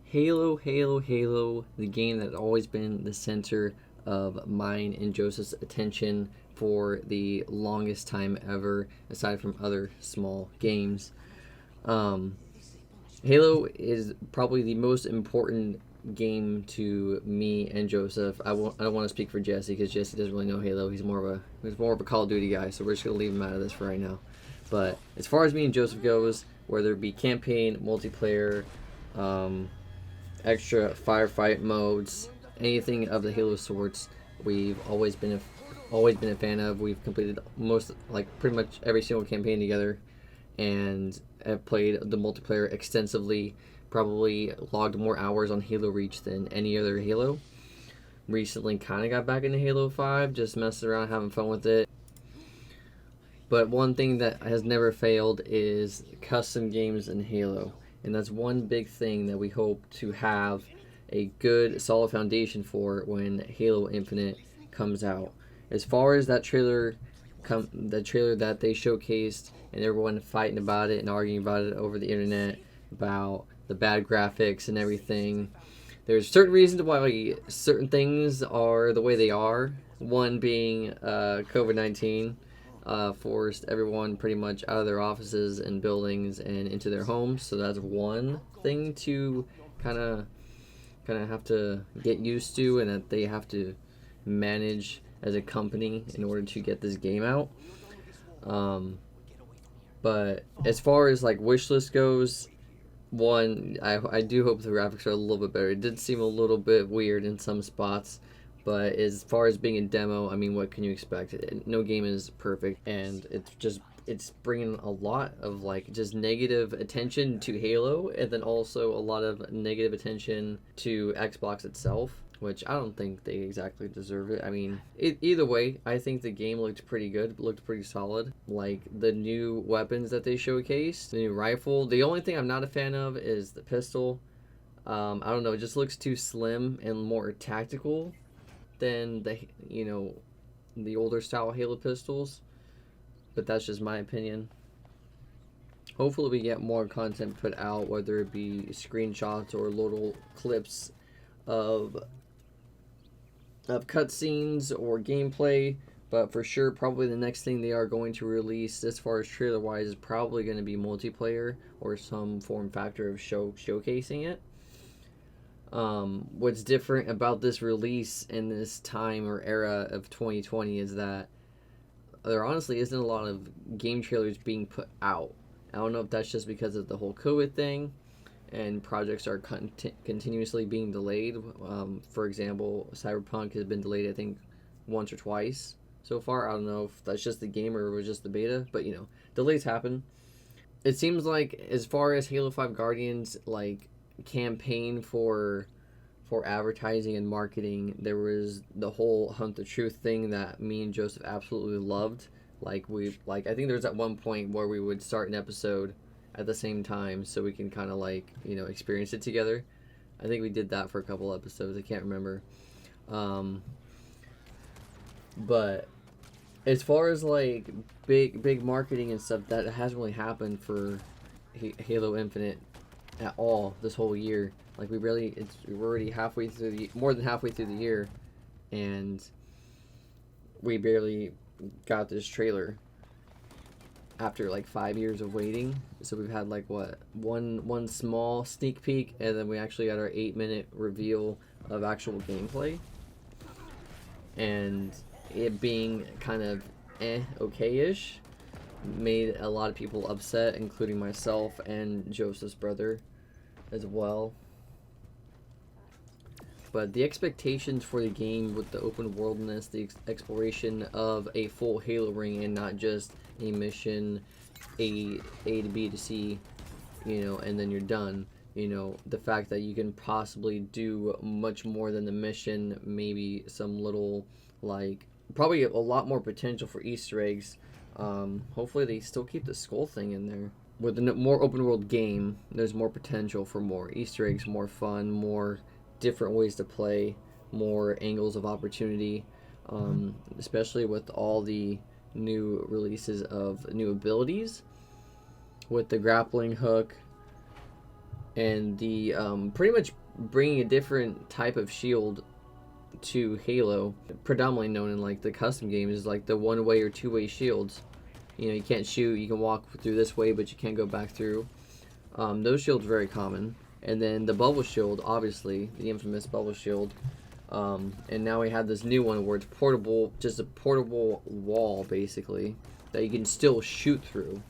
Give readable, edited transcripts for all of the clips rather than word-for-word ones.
Halo, Halo, Halo, the game that had always been the center of mine and Joseph's attention for the longest time ever, aside from other small games. Um, Halo is probably the most important game to me and Joseph. I don't want to speak for Jesse because Jesse doesn't really know Halo. He's more of a Call of Duty guy, so we're just gonna leave him out of this for right now. But as far as me and Joseph goes, whether it be campaign, multiplayer, um, extra firefight modes, anything of the Halo sorts, we've always been a fan of. We've completed pretty much every single campaign together, and have played the multiplayer extensively. Probably logged more hours on Halo Reach than any other Halo. Recently, kind of got back into Halo 5, just messing around, having fun with it. But one thing that has never failed is custom games in Halo. And that's one big thing that we hope to have a good, solid foundation for when Halo Infinite comes out. As far as that trailer, the trailer that they showcased, and everyone fighting about it and arguing about it over the internet about the bad graphics and everything, there's certain reasons why certain things are the way they are. One being COVID-19 forced everyone pretty much out of their offices and buildings and into their homes. So that's one thing to kind of have to get used to, and that they have to manage as a company in order to get this game out. But as far as like wish list goes, I do hope the graphics are a little bit better. It did seem a little bit weird in some spots, but as far as being a demo, I mean, what can you expect? No game is perfect, and it's bringing a lot of like just negative attention to Halo, and then also a lot of negative attention to Xbox itself, which I don't think they exactly deserve it. I mean, either way, I think the game looked pretty good, looked pretty solid. Like the new weapons that they showcased, the new rifle. The only thing I'm not a fan of is the pistol. I don't know, it just looks too slim and more tactical than the older style Halo pistols. But that's just my opinion. Hopefully we get more content put out, whether it be screenshots or little clips of cutscenes or gameplay. But for sure, probably the next thing they are going to release, as far as trailer wise, is probably going to be multiplayer or some form factor of showcasing it. What's different about this release in this time or era of 2020 is that there honestly isn't a lot of game trailers being put out. I don't know if that's just because of the whole COVID thing and projects are continuously being delayed. For example, Cyberpunk has been delayed, I think, once or twice so far. I don't know if that's just the game or it was just the beta, but delays happen. It seems like as far as Halo 5 Guardians, like, campaign for advertising and marketing, there was the whole Hunt the Truth thing that me and Joseph absolutely loved. I think there was at one point where we would start an episode at the same time so we can kind of experience it together. I think we did that for a couple episodes. I can't remember. But as far as like big marketing and stuff, that hasn't really happened for Halo Infinite at all this whole year. Like we're already more than halfway through the year, and we barely got this trailer after like 5 years of waiting. So we've had one small sneak peek, and then we actually got our 8-minute reveal of actual gameplay, and it being kind of okay-ish made a lot of people upset, including myself and Joseph's brother as well. But the expectations for the game with the open worldness, the exploration of a full Halo ring and not just a mission A to B to C, and then you're done. The fact that you can possibly do much more than the mission, maybe some little, probably a lot more potential for Easter eggs. Hopefully they still keep the skull thing in there. With a more open world game, there's more potential for more Easter eggs, more fun, more different ways to play, more angles of opportunity, especially with all the new releases of new abilities, with the grappling hook, and the pretty much bringing a different type of shield to Halo, predominantly known in like the custom games, is like the one-way or two-way shields. You know, you can't shoot, you can walk through this way, but you can't go back through. Those shields are very common. And then the bubble shield, obviously, the infamous bubble shield. And now we have this new one where it's portable, just a portable wall, basically, that you can still shoot through.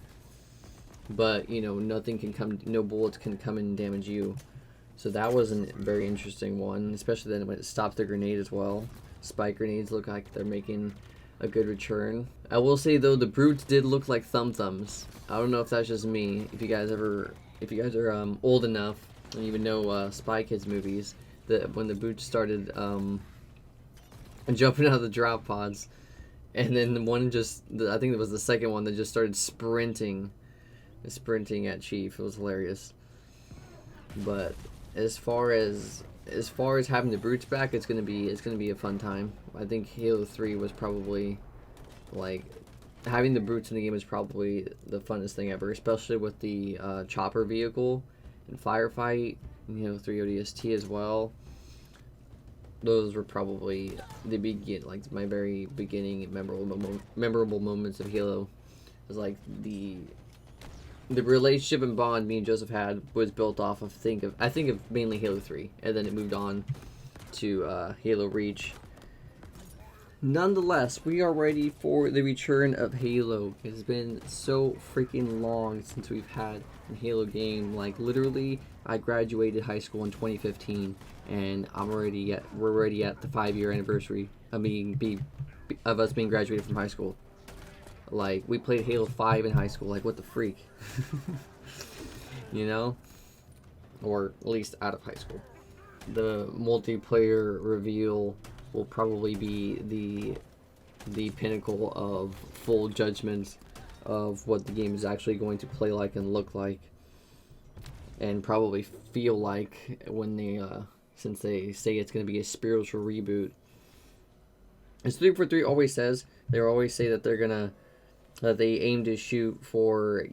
But, you know, nothing can come, no bullets can come and damage you. So that was a very interesting one, especially then when it stopped the grenade as well. Spike grenades look like they're making a good return. I will say though, the brutes did look like thumbs. I don't know if that's just me. If you guys are old enough and even know Spy Kids movies, that when the brutes started jumping out of the drop pods, and then one just, I think it was the second one that just started sprinting at Chief. It was hilarious. But as far as having the brutes back, it's gonna be a fun time. I think Halo 3 was probably, like, having the brutes in the game is probably the funnest thing ever, especially with the chopper vehicle and firefight, and Halo 3 ODST as well. Those were probably like my very beginning memorable moments of Halo. It was like the relationship and bond me and Joseph had was built off of I think of mainly Halo 3, and then it moved on to Halo Reach. Nonetheless, we are ready for the return of Halo. It has been so freaking long since we've had a Halo game. Like, literally, I graduated high school in 2015, and we're already at the 5-year anniversary of us being graduated from high school. Like, we played Halo 5 in high school. Like, what the freak? You know? Or at least out of high school. The multiplayer reveal will probably be the pinnacle of full judgment of what the game is actually going to play like and look like. And probably feel like when they, since they say it's going to be a spiritual reboot. As 343 always says, they always say that they aim to shoot for,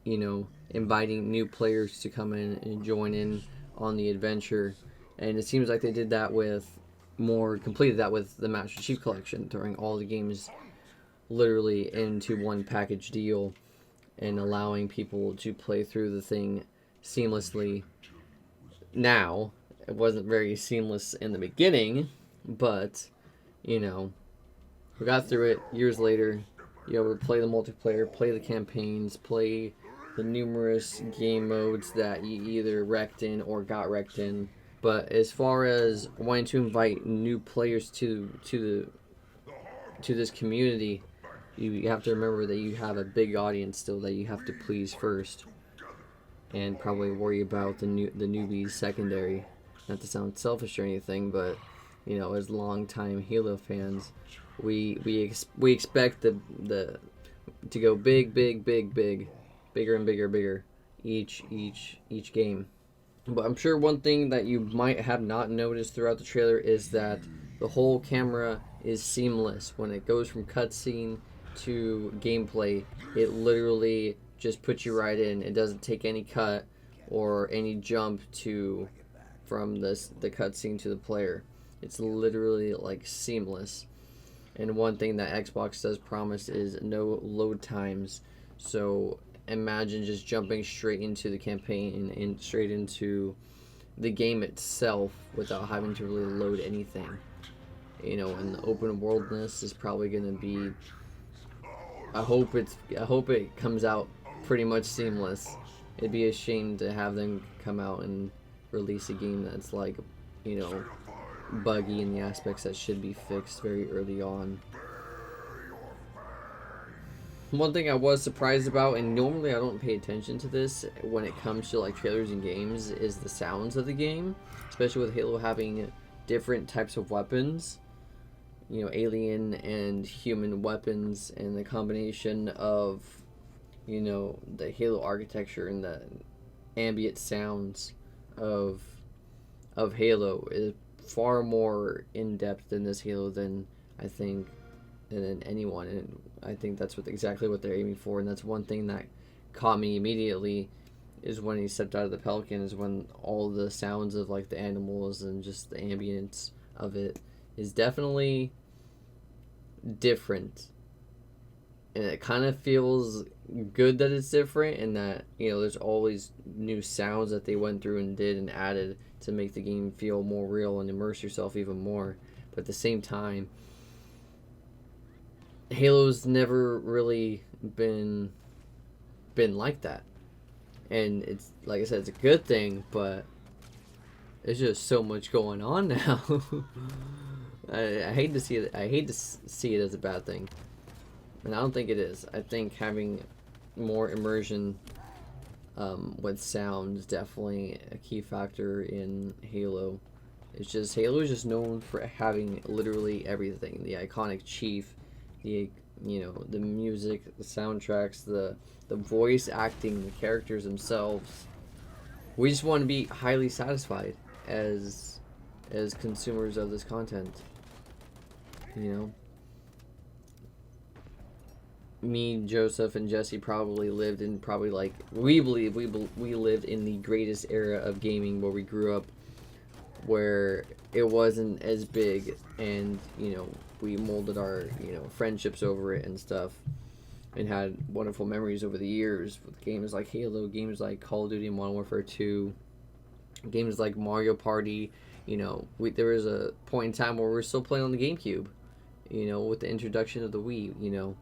you know, inviting new players to come in and join in on the adventure. And it seems like they did that completed that with the Master Chief Collection, throwing all the games literally into one package deal and allowing people to play through the thing seamlessly. Now, it wasn't very seamless in the beginning, but, you know, we got through it years later. You able to play the multiplayer, play the campaigns, play the numerous game modes that you either wrecked in or got wrecked in. But as far as wanting to invite new players to this community, you have to remember that you have a big audience still that you have to please first, and probably worry about the newbies secondary. Not to sound selfish or anything, but, you know, as longtime Halo fans, we expect the to go big, bigger and bigger each game. But I'm sure one thing that you might have not noticed throughout the trailer is that the whole camera is seamless. When it goes from cutscene to gameplay, it literally just puts you right in. It doesn't take any cut or any jump from the cutscene to the player. It's literally like seamless. And one thing that Xbox does promise is no load times. So imagine just jumping straight into the campaign and straight into the game itself without having to really load anything. You know, and the open worldness is probably going to be, I hope it comes out pretty much seamless. It'd be a shame to have them come out and release a game that's like, you know, buggy in the aspects that should be fixed very early on. One thing I was surprised about, and normally I don't pay attention to this when it comes to like trailers and games, is the sounds of the game, especially with Halo having different types of weapons, you know, alien and human weapons, and the combination of, you know, the Halo architecture and the ambient sounds of Halo is far more in-depth in this Halo than I think than anyone, and I think that's exactly what they're aiming for. And that's one thing that caught me immediately is when he stepped out of the Pelican, is when all the sounds of like the animals and just the ambience of it is definitely different. And it kind of feels good that it's different, and that, you know, there's always new sounds that they went through and did and added to make the game feel more real and immerse yourself even more. But at the same time, Halo's never really been like that. And it's, like I said, it's a good thing, but there's just so much going on now. I hate to see it. I hate to see it as a bad thing, and I don't think it is. I think having more immersion with sound is definitely a key factor in Halo. It's just Halo is just known for having literally everything: the iconic chief, the the music, the soundtracks, the voice acting, the characters themselves. We just want to be highly satisfied as consumers of this content. You know, me, Joseph, and Jesse probably lived in we believe we lived in the greatest era of gaming, where we grew up, where it wasn't as big, and we molded our friendships over it and stuff, and had wonderful memories over the years with games like Halo, games like Call of Duty and Modern Warfare 2, games like Mario Party. There was a point in time where we were still playing on the GameCube, with the introduction of the Wii.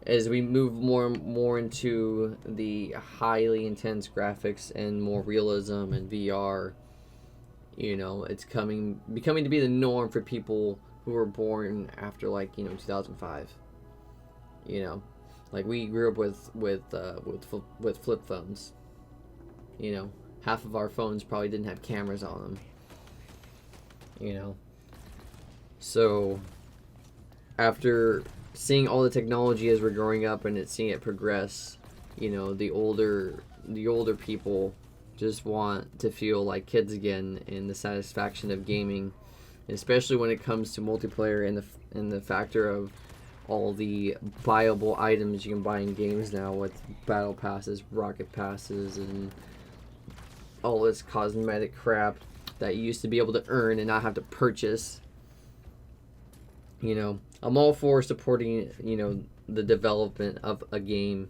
As we move more and more into the highly intense graphics and more realism and VR, it's becoming to be the norm for people who were born after 2005. Like we grew up with flip phones. Half of our phones probably didn't have cameras on them. So after seeing all the technology as we're growing up and seeing it progress, the older people just want to feel like kids again, in the satisfaction of gaming, especially when it comes to multiplayer and the factor of all the buyable items you can buy in games now, with battle passes, rocket passes, and all this cosmetic crap that you used to be able to earn and not have to purchase. I'm all for supporting, the development of a game.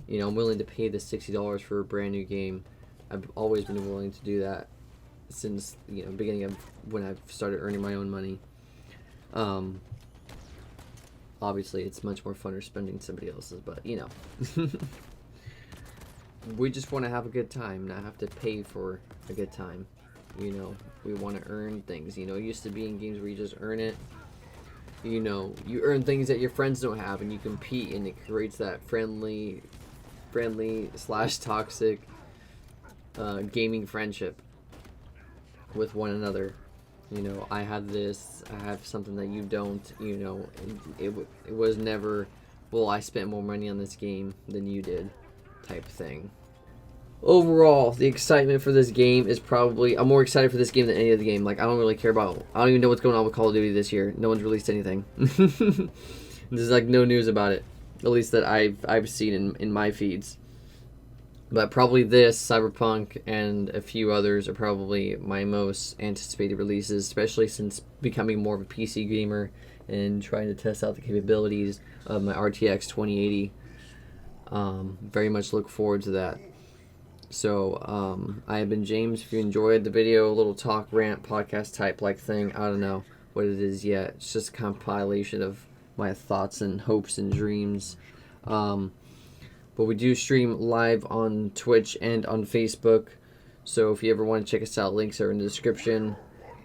I'm willing to pay the $60 for a brand new game. I've always been willing to do that since, beginning of when I've started earning my own money. Obviously, it's much more funner spending somebody else's, but, we just want to have a good time, not have to pay for a good time. We want to earn things. It used to be in games where you just earn it. You earn things that your friends don't have, and you compete, and it creates that friendly / toxic gaming friendship with one another. I have this, I have something that you don't. It was never, well, I spent more money on this game than you did, type thing. Overall, the excitement for this game is probably... I'm more excited for this game than any other game. I don't really care about... I don't even know what's going on with Call of Duty this year. No one's released anything. There's, no news about it. At least that I've seen in my feeds. But probably this, Cyberpunk, and a few others are probably my most anticipated releases, especially since becoming more of a PC gamer and trying to test out the capabilities of my RTX 2080. Very much look forward to that. So, I have been James. If you enjoyed the video, a little talk, rant, podcast type thing, I don't know what it is yet. It's just a compilation of my thoughts and hopes and dreams. But we do stream live on Twitch and on Facebook. So if you ever want to check us out, links are in the description.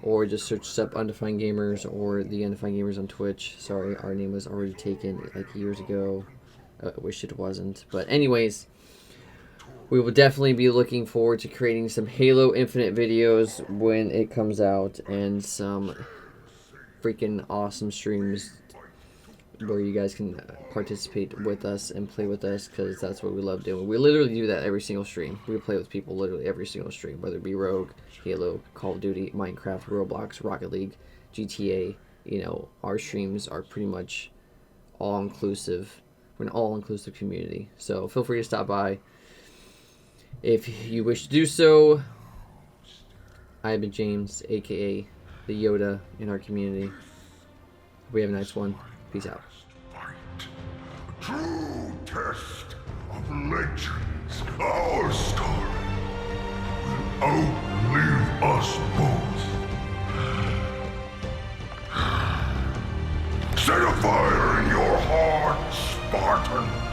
Or just search up UndefinedGamerz or the UndefinedGamerz on Twitch. Sorry, our name was already taken years ago. I wish it wasn't. But anyways... we will definitely be looking forward to creating some Halo Infinite videos when it comes out, and some freaking awesome streams where you guys can participate with us and play with us, because that's what we love doing. We literally do that every single stream. We play with people literally every single stream, whether it be Rogue, Halo, Call of Duty, Minecraft, Roblox, Rocket League, GTA. Our streams are pretty much all-inclusive. We're an all-inclusive community. So feel free to stop by. If you wish to do so, I've been James, aka the Yoda in our community. We have a nice one. Peace out. True test of legends. Our story will outlive us both. Set a fire in your heart, Spartan.